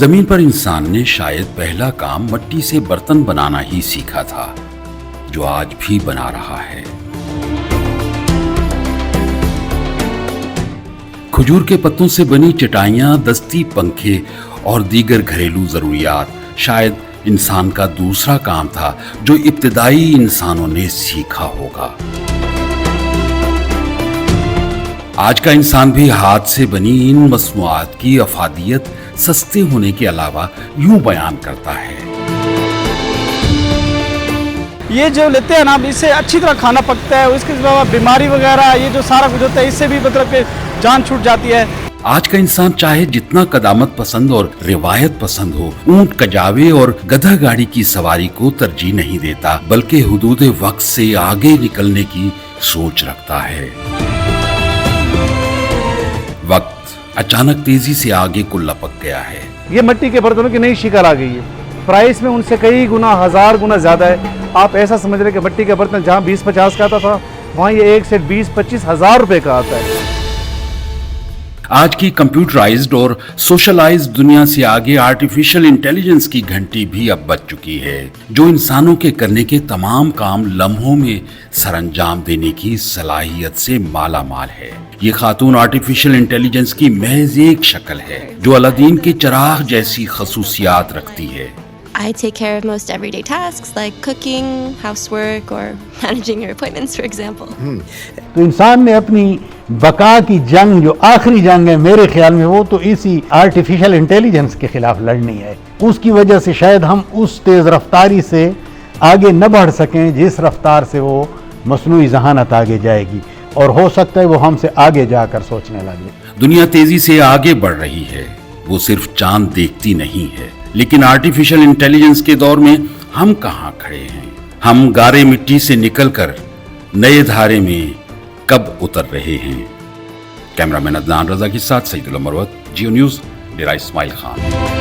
زمین پر انسان نے شاید پہلا کام مٹی سے برتن بنانا ہی سیکھا تھا جو آج بھی بنا رہا ہے۔ کھجور کے پتوں سے بنی چٹائیاں، دستی پنکھے اور دیگر گھریلو ضروریات شاید انسان کا دوسرا کام تھا جو ابتدائی انسانوں نے سیکھا ہوگا۔ آج کا انسان بھی ہاتھ سے بنی ان مصنوعات کی افادیت سستے ہونے کے علاوہ یوں بیان کرتا ہے۔ یہ جو لیتے ہیں نا، اس سے اچھی طرح کھانا پکتا ہے، اس کے علاوہ بیماری وغیرہ یہ جو سارا کچھ ہوتا ہے اس سے بھی مطلب کہ جان چھوٹ جاتی ہے۔ آج کا انسان چاہے جتنا قدامت پسند اور روایت پسند ہو، اونٹ، کجاوے اور گدھا گاڑی کی سواری کو ترجیح نہیں دیتا، بلکہ حدود وقت سے آگے نکلنے کی سوچ رکھتا ہے۔ وقت اچانک تیزی سے آگے کو لپک گیا ہے۔ یہ مٹی کے برتنوں کی نئی شکل آ گئی ہے، پرائس میں ان سے کئی گنا، 1000 گنا زیادہ ہے۔ آپ ایسا سمجھ رہے کہ مٹی کے برتن جہاں 20-50 کا آتا تھا وہاں یہ 1 سے 20-25 ہزار روپے کا آتا ہے۔ آج کی کمپیوٹرائزڈ اور سوشلائزڈ دنیا سے آگے آرٹیفیشل انٹیلیجنس کی گھنٹی بھی اب بج چکی ہے، جو انسانوں کے کرنے کے تمام کام لمحوں میں سر انجام دینے کی صلاحیت سے مالا مال ہے۔ یہ خاتون آرٹیفیشل انٹیلیجنس کی محض ایک شکل ہے جو الادین کے چراغ جیسی خصوصیات رکھتی ہے۔ I take care of most everyday tasks like cooking, housework, or managing your appointments, for example. تو انسان نے اپنی بقا کی جنگ، جو آخری جنگ ہے میرے خیال میں، وہ تو اسی آرٹیفیشل انٹیلیجنس کے خلاف لڑنی ہے۔ اس کی وجہ سے شاید ہم اس تیز رفتاری سے آگے نہ بڑھ سکیں جس رفتار سے وہ مصنوعی ذہانت آگے جائے گی، اور ہو سکتا ہے وہ ہم سے آگے جا کر سوچنے لگے۔ دنیا تیزی سے آگے بڑھ رہی ہے، وہ صرف چاند دیکھتی نہیں ہے، لیکن آرٹیفیشل انٹیلیجنس کے دور میں ہم کہاں کھڑے ہیں؟ ہم گارے مٹی سے نکل کر نئے دھارے میں کب اتر رہے ہیں؟ کیمرہ مین عدنان رضا کے ساتھ سعید اللہ مروت، جیو نیوز، ڈیرہ اسماعیل خان۔